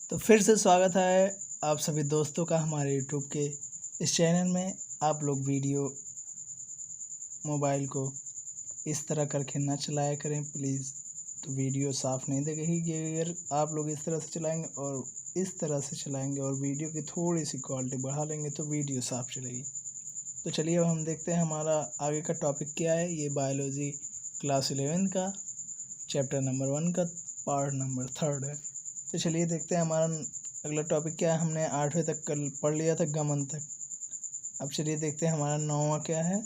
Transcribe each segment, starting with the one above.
तो फिर से स्वागत है आप सभी दोस्तों का हमारे यूट्यूब के इस चैनल में। आप लोग वीडियो मोबाइल को इस तरह करके ना चलाया करें प्लीज़। तो वीडियो साफ़ नहीं दिखेगी अगर आप लोग इस तरह से चलाएंगे और इस तरह से चलाएंगे और वीडियो की थोड़ी सी क्वालिटी बढ़ा लेंगे तो वीडियो साफ़ चलेगी। तो चलिए अब हम देखते हैं हमारा आगे का टॉपिक क्या है। ये बायोलॉजी क्लास 11 का चैप्टर नंबर 1 का पार्ट नंबर 3 है। तो चलिए देखते हैं हमारा अगला टॉपिक क्या है। हमने 8वें तक कल पढ़ लिया था, गमन तक। अब चलिए देखते हैं हमारा 9वां क्या है।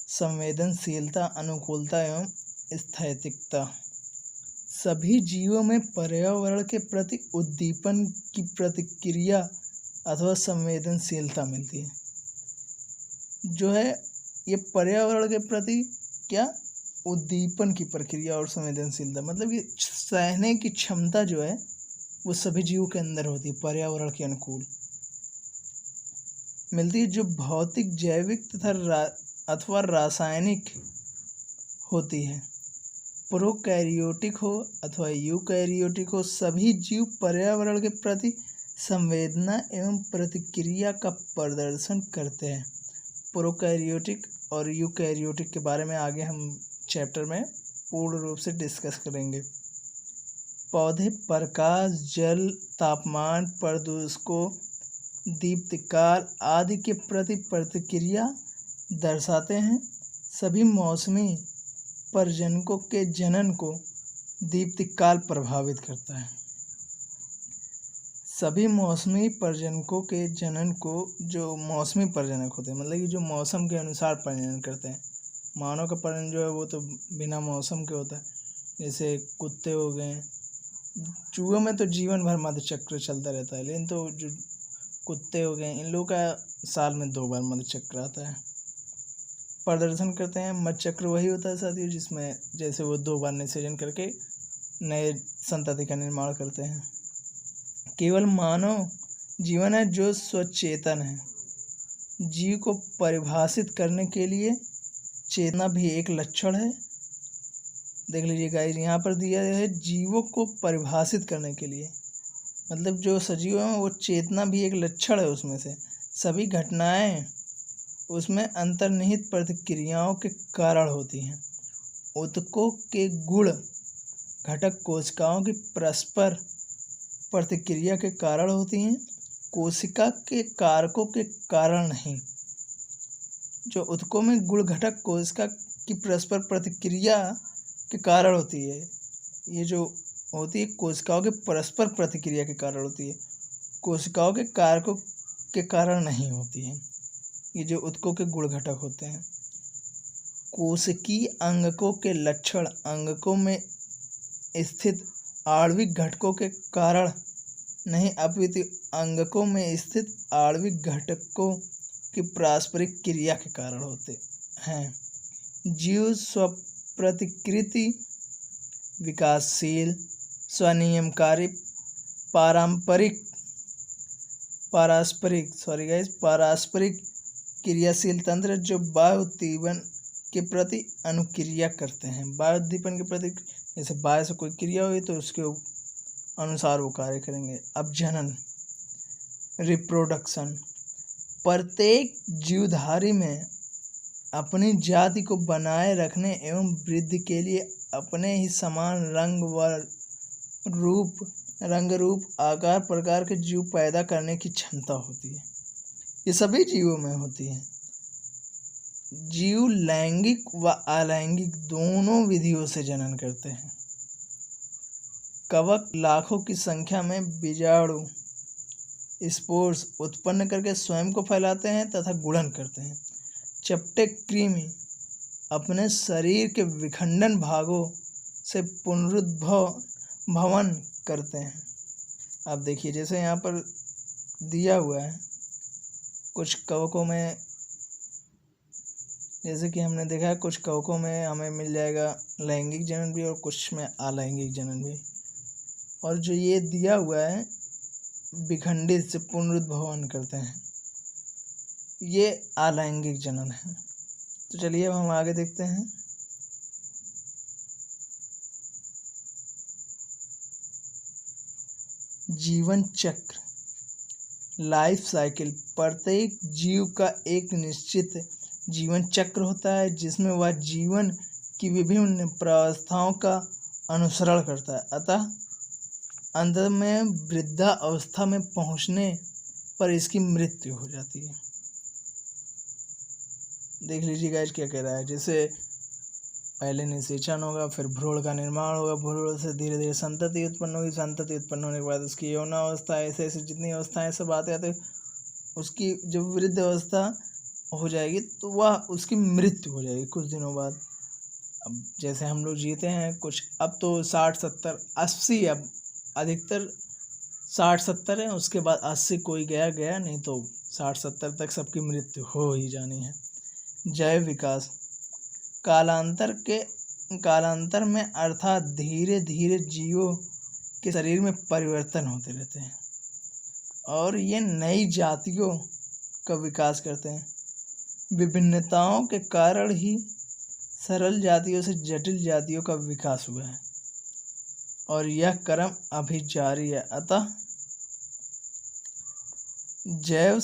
संवेदनशीलता, अनुकूलता एवं स्थैतिकता। सभी जीवों में पर्यावरण के प्रति उद्दीपन की प्रतिक्रिया अथवा संवेदनशीलता मिलती है। जो है ये पर्यावरण के प्रति क्या उद्दीपन की प्रक्रिया और संवेदनशीलता, मतलब ये सहने की क्षमता जो है वो सभी जीवों के अंदर होती है, पर्यावरण के अनुकूल मिलती है, जो भौतिक, जैविक तथा अथवा रासायनिक होती है। प्रोकैरियोटिक हो अथवा यूकैरियोटिक हो, सभी जीव पर्यावरण के प्रति संवेदना एवं प्रतिक्रिया का प्रदर्शन करते हैं। प्रोकैरियोटिक और यूकैरियोटिक के बारे में आगे हम चैप्टर में पूर्ण रूप से डिस्कस करेंगे। पौधे प्रकाश, जल, तापमान, प्रदूषकों, दीप्तिकाल आदि के प्रति प्रतिक्रिया दर्शाते हैं। सभी मौसमी प्रजनकों के जनन को दीप्तिकाल प्रभावित करता है। सभी मौसमी प्रजनकों के जनन को, जो मौसमी प्रजनक होते हैं मतलब कि जो मौसम के अनुसार प्रजनन करते हैं। मानव का प्रजनन जो है वो तो बिना मौसम के होता है, जैसे कुत्ते हो गए। चूहों में तो जीवन भर मध्य चक्र चलता रहता है, लेकिन तो जो कुत्ते हो गए इन लोगों का साल में 2 बार मध्य चक्र आता है। प्रदर्शन करते हैं। मध्य चक्र वही होता है साथियों जिसमें जैसे वो 2 बार निषेचन करके नए संतति का निर्माण करते हैं। केवल मानव जीवन है जो स्वचेतन है। जीव को परिभाषित करने के लिए चेतना भी एक लक्षण है। देख लीजिए गाइस, यहाँ पर दिया है जीवों को परिभाषित करने के लिए, मतलब जो सजीव हैं वो चेतना भी एक लक्षण है उसमें से। सभी घटनाएं उसमें अंतर्निहित प्रतिक्रियाओं के कारण होती हैं। ऊतकों के गुण घटक कोशिकाओं की परस्पर प्रतिक्रिया के कारण होती हैं, कोशिका के कारकों के कारण नहीं। जो ऊतकों में गुण घटक कोशिका की परस्पर प्रतिक्रिया के कारण होती है, ये जो होती है कोशिकाओं के परस्पर प्रतिक्रिया के कारण होती है, कोशिकाओं के कारकों के कारण नहीं होती है। ये जो ऊतकों के गुण घटक होते हैं। कोशिकीय अंगकों के लक्षण अंगकों में स्थित आणविक घटकों के कारण नहीं, अपितु अंगकों में स्थित आणविक घटकों की पारस्परिक क्रिया के कारण होते हैं। जीव स्वप्रतिकृति, विकासशील, स्वनियमकारी, पारस्परिक क्रियाशील तंत्र जो वायुद्दीपन के प्रति अनुक्रिया करते हैं। वायुद्दीपन के प्रति, जैसे वायु से कोई क्रिया हुई तो उसके अनुसार वो कार्य करेंगे। अब जनन, रिप्रोडक्शन। प्रत्येक जीवधारी में अपनी जाति को बनाए रखने एवं वृद्धि के लिए अपने ही समान रंग रूप आकार प्रकार के जीव पैदा करने की क्षमता होती है। ये सभी जीवों में होती है। जीव लैंगिक व अलैंगिक दोनों विधियों से जनन करते हैं। कवक लाखों की संख्या में बीजाणु स्पोर्स उत्पन्न करके स्वयं को फैलाते हैं तथा गुणन करते हैं। चपटे कृमि अपने शरीर के विखंडन भागों से पुनरुद्भवन करते हैं। अब देखिए जैसे यहाँ पर दिया हुआ है कुछ कवकों में, जैसे कि हमने देखा है कुछ कवकों में हमें मिल जाएगा लैंगिक जनन भी और कुछ में अलैंगिक जनन भी। और जो ये दिया हुआ है विखंडित से पुनरुद्भवन करते हैं, ये अलैंगिक जनन है। तो चलिए अब हम आगे देखते हैं। जीवन चक्र, लाइफ साइकिल, प्रत्येक जीव का एक निश्चित जीवन चक्र होता है जिसमें वह जीवन की विभिन्न प्रावस्थाओं का अनुसरण करता है। अतः अंत में वृद्धावस्था में पहुंचने पर इसकी मृत्यु हो जाती है। देख लीजिए गाइस क्या कह रहा है। जैसे पहले निषेचन होगा, फिर भ्रूण का निर्माण होगा, भ्रूण से धीरे धीरे संतति उत्पन्न होगी, संतति उत्पन्न होने के बाद उसकी यौनावस्था, ऐसे ऐसे जितनी अवस्थाएं सब आते आते उसकी जब वृद्ध अवस्था हो जाएगी तो वह उसकी मृत्यु हो जाएगी कुछ दिनों बाद। अब जैसे हम लोग जीते हैं कुछ, अब तो 60 70 80, अब अधिकतर 60 70 है, उसके बाद 80 कोई गया, नहीं तो 60 70 तक सबकी मृत्यु हो ही जानी है। जैव विकास, कालांतर में अर्थात धीरे धीरे जीवों के शरीर में परिवर्तन होते रहते हैं और ये नई जातियों का विकास करते हैं। विभिन्नताओं के कारण ही सरल जातियों से जटिल जातियों का विकास हुआ है और यह क्रम अभी जारी है। अतः जैव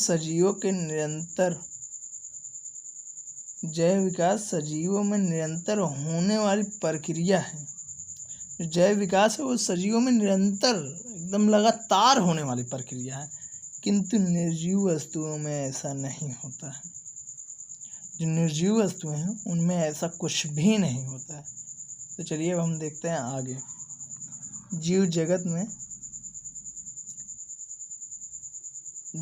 विकास सजीवों में निरंतर होने वाली प्रक्रिया है। जो जैव विकास है वो सजीवों में निरंतर एकदम लगातार होने वाली प्रक्रिया है, किंतु निर्जीव वस्तुओं में ऐसा नहीं होता है। जो निर्जीव वस्तुएं हैं उनमें ऐसा कुछ भी नहीं होता है। तो चलिए अब हम देखते हैं आगे। जीव जगत में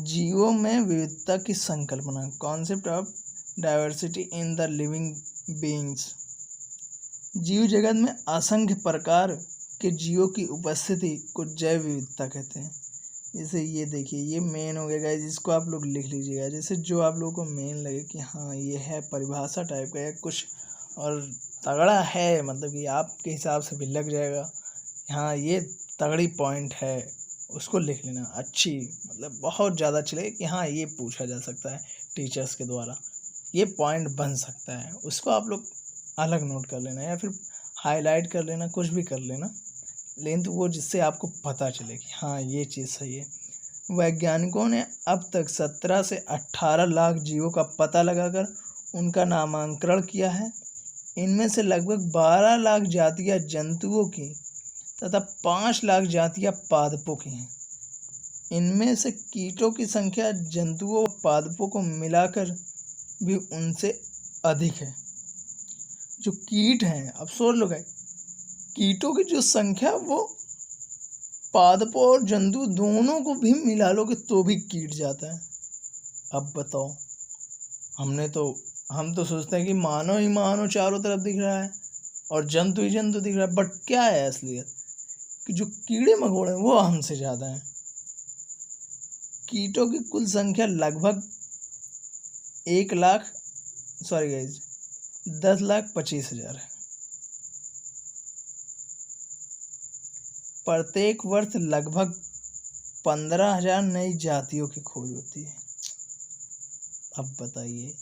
जीवों में विविधता की संकल्पना, concept of diversity in the living beings. जीव जगत में असंख्य प्रकार के जीवों की उपस्थिति को जैव विविधता कहते हैं। जैसे ये देखिए, ये मेन हो गया गाइस, जिसको आप लोग लिख लीजिएगा। जैसे जो आप लोगों को मेन लगे कि हाँ ये है परिभाषा टाइप का या कुछ और तगड़ा है, मतलब कि आपके हिसाब से भी लग जाएगा, हाँ ये तगड़ी पॉइंट है, उसको लिख लेना। अच्छी मतलब बहुत ज़्यादा चले कि हाँ ये पूछा जा सकता है टीचर्स के द्वारा, ये पॉइंट बन सकता है, उसको आप लोग अलग नोट कर लेना या फिर हाईलाइट कर लेना, कुछ भी कर लेना, लेकिन तो वो जिससे आपको पता चले कि हाँ ये चीज़ सही है। वैज्ञानिकों ने अब तक 17 से 18 लाख जीवों का पता लगाकर उनका नामांकन किया है। इनमें से लगभग 12 लाख जातियाँ जंतुओं की तथा 5 लाख जातियाँ पादपों की हैं। इनमें से कीटों की संख्या जंतुओं और पादपों को मिलाकर भी उनसे अधिक है। जो कीट हैं, अब सोच लो गाइस, कीटों की जो संख्या वो पादपों और जंतु दोनों को भी मिला लोगे तो भी कीट जाता है। अब बताओ, हम तो सोचते हैं कि मानव ही मानव चारों तरफ दिख रहा है और जंतु ही जंतु दिख रहा है, बट क्या है असलियत कि जो कीड़े मकोड़े हैं वो हमसे ज़्यादा हैं। कीटों की कुल संख्या लगभग 10,25,000 है। प्रत्येक वर्ष लगभग 15,000 नई जातियों की खोज होती है। अब बताइए,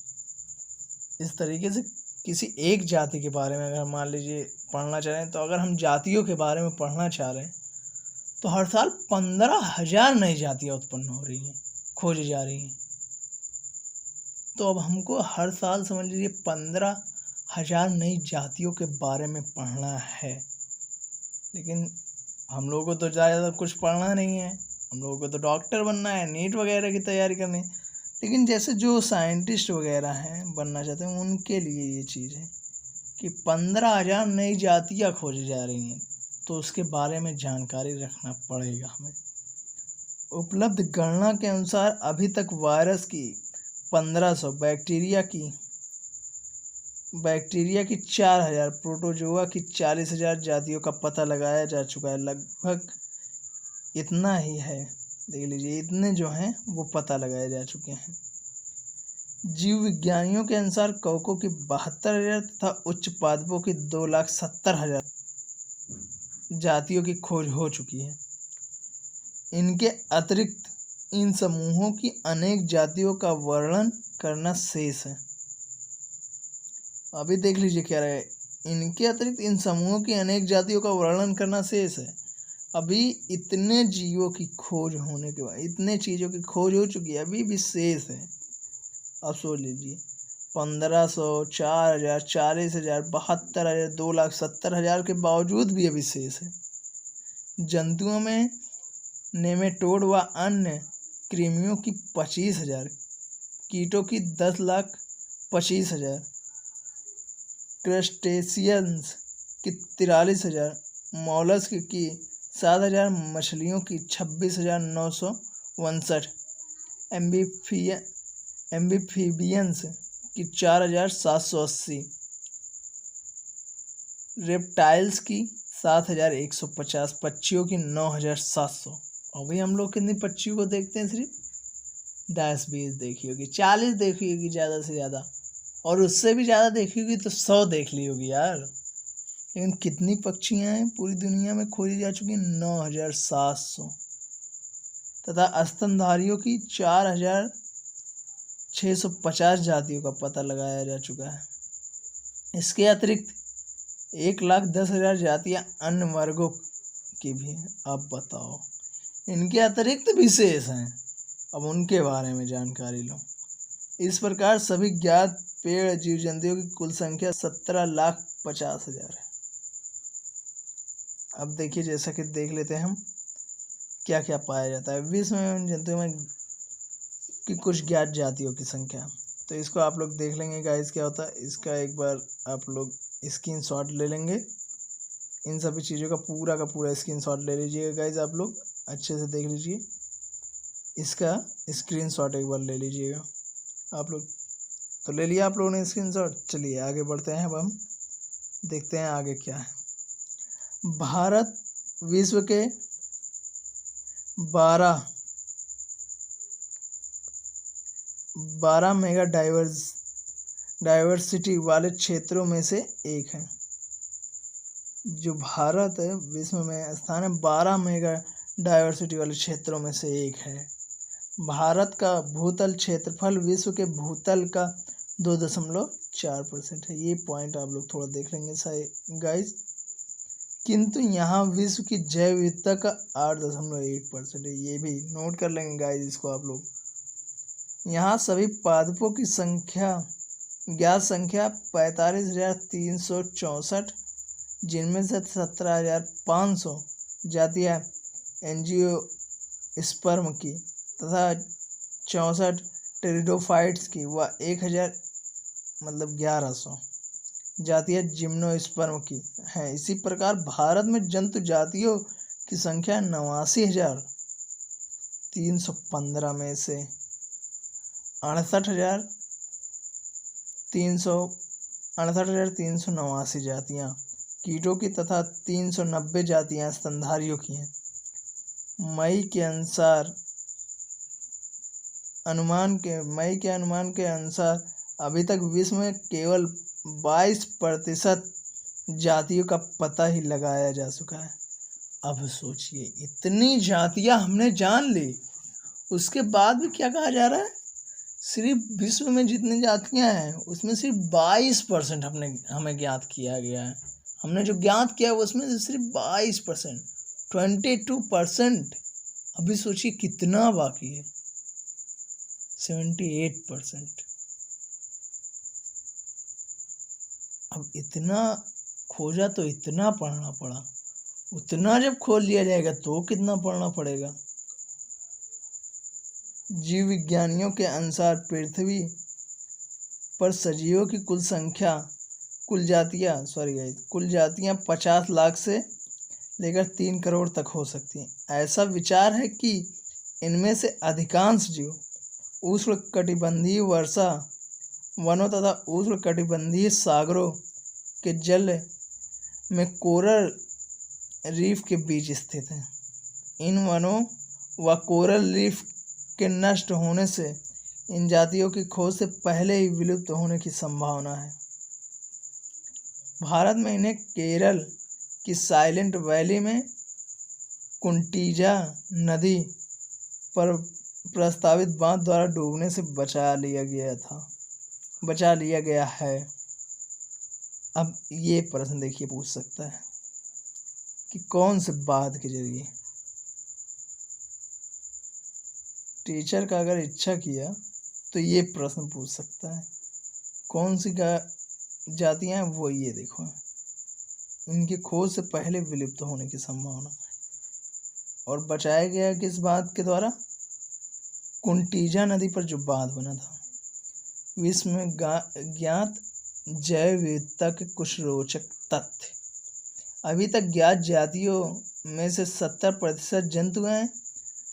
इस तरीके से किसी एक जाति के बारे में अगर मान लीजिए पढ़ना चाह रहे हैं, तो अगर हम जातियों के बारे में पढ़ना चाह रहे हैं तो हर साल 15,000 नई जातियाँ उत्पन्न हो रही हैं, खोजी जा रही हैं। तो अब हमको हर साल समझ लीजिए 15,000 नई जातियों के बारे में पढ़ना है। लेकिन हम लोगों को तो ज़्यादा कुछ पढ़ना नहीं है, हम लोगों को तो डॉक्टर बनना है, नीट वगैरह की तैयारी करनी है। लेकिन जैसे जो साइंटिस्ट वगैरह हैं बनना चाहते हैं, उनके लिए ये चीज़ है कि 15,000 नई जातियाँ खोजी जा रही हैं, तो उसके बारे में जानकारी रखना पड़ेगा हमें। उपलब्ध गणना के अनुसार अभी तक वायरस की 1500, बैक्टीरिया की 4,000, प्रोटोजोआ की 40,000 जातियों का पता लगाया जा चुका है। लगभग इतना ही है, देख लीजिए, इतने जो हैं वो पता लगाए जा चुके हैं। जीव विज्ञानियों के अनुसार कवकों की 72,000 तथा उच्च पादपों की 2,70,000 जातियों की खोज हो चुकी है। इनके अतिरिक्त इन समूहों की अनेक जातियों का वर्णन करना शेष है। अभी देख लीजिए क्या रहे, इनके अतिरिक्त इन समूहों की अनेक जातियों का वर्णन करना शेष है अभी इतने जीवों की खोज होने के बाद, इतने चीज़ों की खोज हो चुकी है, अभी भी शेष है। अब सोच लीजिए, 1500, 4000, 40,000, 72,000, 2,70,000 के बावजूद भी अभी शेष है। जंतुओं में नेमेटोड व अन्य कृमियों की 25,000, कीटों की 10,25,000, क्रस्टेशियंस की 43,000, मॉलस्क की 7,000, मछलियों की 26,959, एम्फीबियंस की 4,780, रेप्टाइल्स की 7,150, पक्षियों की 9,700। अभी हम लोग कितनी पक्षियों को देखते हैं? सिर्फ 10-20 देखी होगी, 40 देखी होगी ज़्यादा से ज़्यादा, और उससे भी ज़्यादा देखी होगी तो 100 देख ली होगी यार। लेकिन कितनी पक्षियाँ हैं पूरी दुनिया में खोजी जा चुकी? 9,700। तथा स्तनधारियों की 4,650 जातियों का पता लगाया जा चुका है। इसके अतिरिक्त 1,10,000 जातियाँ अन्य वर्गों की भी हैं। अब बताओ, इनके अतिरिक्त विशेष हैं, अब उनके बारे में जानकारी लो। इस प्रकार सभी ज्ञात पेड़ जीव जंतुओं की कुल संख्या 17,50,000 है। अब देखिए, जैसा कि देख लेते हैं हम क्या क्या पाया जाता है विश्व में उन जंतुओं में की कुछ ज्ञात जातियों की संख्या। तो इसको आप लोग देख लेंगे गाइस क्या होता है। इसका एक बार आप लोग स्क्रीनशॉट ले लेंगे, इन सभी चीज़ों का पूरा स्क्रीनशॉट ले लीजिएगा गाइस। आप लोग अच्छे से देख लीजिए, इसका स्क्रीनशॉट एक बार ले लीजिएगा आप लोग। तो ले लिया आप लोगों ने स्क्रीनशॉट। चलिए आगे बढ़ते हैं। अब हम देखते हैं आगे क्या है। भारत विश्व के 12 मेगा डाइवर्सिटी वाले क्षेत्रों में से एक है। जो भारत है विश्व में स्थान है 12 मेगा डाइवर्सिटी वाले क्षेत्रों में से एक है। भारत का भूतल क्षेत्रफल विश्व के भूतल का 2.4% है। ये पॉइंट आप लोग थोड़ा देख लेंगे गाइस। किंतु यहाँ विश्व की जैव विविधता का 8.1% है। ये भी नोट कर लेंगे गाइस इसको आप लोग। यहाँ सभी पादपों की संख्या ज्ञात संख्या 45,364, जिनमें से 17,500 जातियाँ एंजियोस्पर्म की तथा 64 टेरिडोफाइट्स की व 1100 जातियाँ जिम्नोस्पर्म की हैं। इसी प्रकार भारत में जंतु जातियों की संख्या 89,315 में से 68,389 जातियाँ कीटों की तथा 390 जातियाँ स्तनधारियों की हैं। मई के अनुमान के अनुसार अभी तक विश्व में केवल 22% जातियों का पता ही लगाया जा चुका है। अब सोचिए, इतनी जातियां हमने जान ली, उसके बाद भी क्या कहा जा रहा है? सिर्फ विश्व में जितनी जातियां हैं उसमें सिर्फ 22% हमें ज्ञात किया गया है। हमने जो ज्ञात किया है उसमें से सिर्फ 22%, 22%। अभी सोचिए कितना बाकी है, 78%। अब इतना खोजा तो इतना पढ़ना पड़ा, उतना जब खोल लिया जाएगा तो कितना पढ़ना पड़ेगा। जीव विज्ञानियों के अनुसार पृथ्वी पर सजीवों की कुल जातियां 50 लाख से लेकर 3 करोड़ तक हो सकती हैं। ऐसा विचार है कि इनमें से अधिकांश जीव उष्णकटिबंधीय वर्षा वनों तथा उष्णकटिबंधीय सागरों के जल में कोरल रीफ के बीच स्थित हैं। इन वनों व कोरल रीफ के नष्ट होने से इन जातियों की खोज से पहले ही विलुप्त होने की संभावना है। भारत में इन्हें केरल की साइलेंट वैली में कुंटीजा नदी पर प्रस्तावित बांध द्वारा डूबने से बचा लिया गया है। अब ये प्रश्न देखिए पूछ सकता है कि कौन से बाद के जरिए। टीचर का अगर इच्छा किया तो ये प्रश्न पूछ सकता है, कौन सी जातियां हैं, वो ये देखो, इनकी खोज से पहले विलुप्त होने की संभावना। और बचाया गया किस बांध के द्वारा? कुंटीजा नदी पर जो बांध बना था। विश्व में ज्ञात जैव विविधता के कुछ रोचक तथ्य। अभी तक ज्ञात जातियों में से 70% जंतु हैं।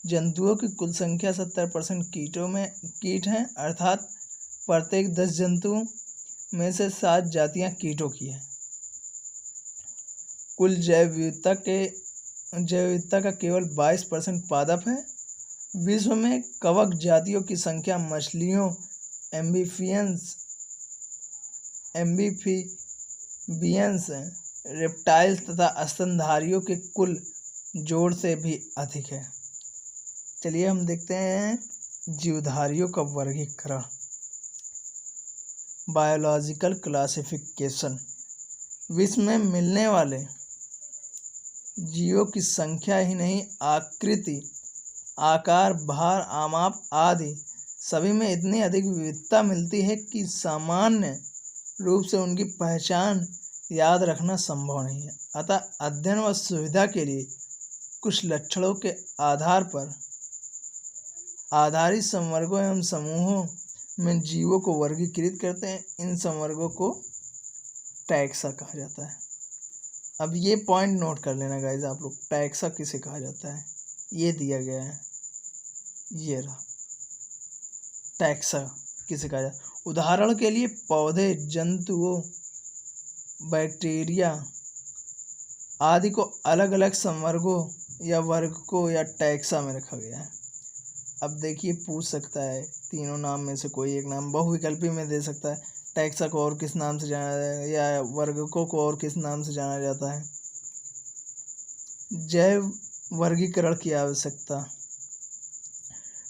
जंतुओं की कुल संख्या 70% कीट हैं, अर्थात प्रत्येक 10 जंतुओं में से 7 जातियां कीटों की हैं। कुल जैव विविधता का केवल 22% पादप है। विश्व में कवक जातियों की संख्या मछलियों, एम्फीबियंस, रेप्टाइल्स तथा स्तनधारियों के कुल जोड़ से भी अधिक है। चलिए हम देखते हैं जीवधारियों का वर्गीकरण। Biological classification. विश्व में मिलने वाले जीवों की संख्या ही नहीं, आकृति, आकार, भार, आमाप आदि सभी में इतनी अधिक विविधता मिलती है कि सामान्य रूप से उनकी पहचान याद रखना संभव नहीं है। अतः अध्ययन व सुविधा के लिए कुछ लक्षणों के आधार पर आधारित संवर्गों एवं समूहों में जीवों को वर्गीकृत करते हैं। इन संवर्गों को टैक्सा कहा जाता है। अब ये पॉइंट नोट कर लेना गाइस आप लोग, टैक्सा किसे कहा जाता है, ये दिया गया है, ये रहा टैक्सा किसे कहा जाता है। उदाहरण के लिए पौधे, जंतुओं, बैक्टीरिया आदि को अलग अलग संवर्गों या वर्गों या टैक्सा में रखा गया है। अब देखिए पूछ सकता है तीनों नाम में से कोई एक नाम बहुविकल्पी में दे सकता है। टैक्सा को और किस नाम से जाना जाता है या वर्गों को और किस नाम से जाना जाता है। जैव वर्गीकरण की आवश्यकता।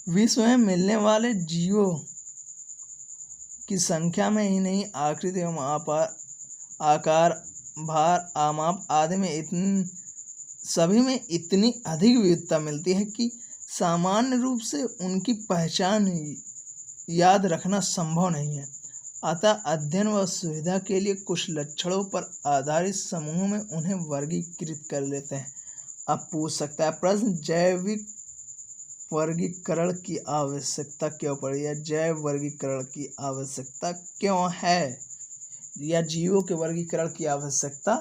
विश्व में मिलने वाले जीवों की संख्या में ही नहीं, आकृति एवं आकार, भार, आमाप आदि में सभी में इतनी अधिक विविधता मिलती है कि सामान्य रूप से उनकी पहचान याद रखना संभव नहीं है। अतः अध्ययन व सुविधा के लिए कुछ लक्षणों पर आधारित समूह में उन्हें वर्गीकृत कर लेते हैं। अब पूछ सकता है प्रश्न, जैविक वर्गीकरण की आवश्यकता क्यों पड़ी या जैव वर्गीकरण की आवश्यकता क्यों है या जीवों के वर्गीकरण की आवश्यकता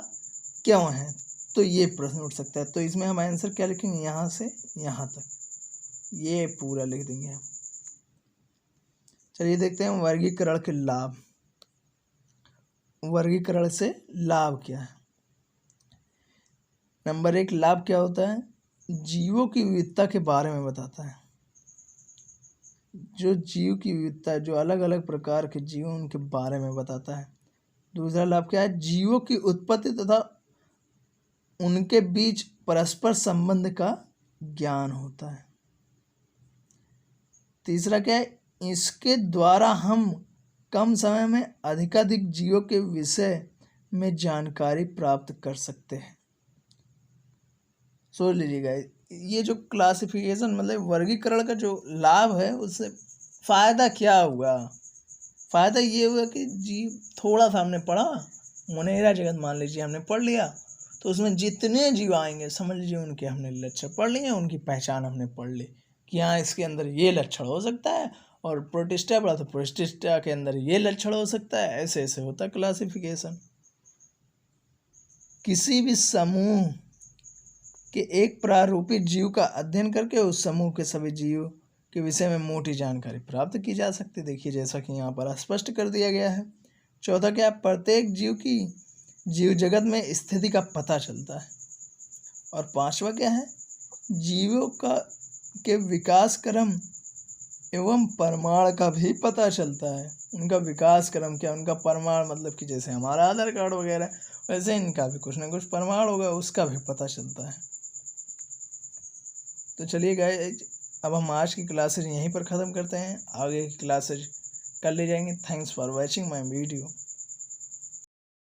क्यों है, तो ये प्रश्न उठ सकता है। तो इसमें हम आंसर क्या लिखेंगे, यहाँ से यहाँ तक ये पूरा लिख देंगे। चलिए देखते हैं वर्गीकरण के लाभ। वर्गीकरण से लाभ क्या है। नंबर 1 लाभ क्या होता है, जीवों की विविधता के बारे में बताता है। जो जीव की विविधता, जो अलग अलग प्रकार के जीव उनके बारे में बताता है। दूसरा लाभ क्या है, जीवों की उत्पत्ति तथा उनके बीच परस्पर संबंध का ज्ञान होता है। तीसरा क्या है, इसके द्वारा हम कम समय में अधिकाधिक जीवों के विषय में जानकारी प्राप्त कर सकते हैं। सोच लीजिएगा, ये जो क्लासिफिकेशन मतलब वर्गीकरण का जो लाभ है उससे फ़ायदा क्या हुआ। फ़ायदा ये हुआ कि जीव थोड़ा सा हमने पढ़ा, मुनेरा जगत मान लीजिए हमने पढ़ लिया, तो उसमें जितने जीव आएंगे समझ लीजिए उनके हमने लक्षण पढ़ लिए, उनकी पहचान हमने पढ़ ली कि हाँ इसके अंदर ये लक्षण हो सकता है, और प्रोटिस्टा पढ़ा तो प्रोटिस्टा के अंदर ये लक्षण हो सकता है। ऐसे ऐसे होता है क्लासिफिकेशन। किसी भी समूह के एक प्रारूपित जीव का अध्ययन करके उस समूह के सभी जीव के विषय में मोटी जानकारी प्राप्त की जा सकती है। देखिए जैसा कि यहाँ पर स्पष्ट कर दिया गया है। चौथा क्या, प्रत्येक जीव की जीव जगत में स्थिति का पता चलता है। और पांचवा क्या है, जीवों के विकास क्रम एवं परमाण का भी पता चलता है। उनका विकास क्रम क्या, उनका परमाण मतलब कि जैसे हमारा आधार कार्ड वगैरह, वैसे इनका भी कुछ ना कुछ परमाण होगा, उसका भी पता चलता है। तो चलिए गाइस, अब हम आज की क्लासेज यहीं पर ख़त्म करते हैं, आगे की क्लासेज कर ले जाएंगे। Thanks for watching my video.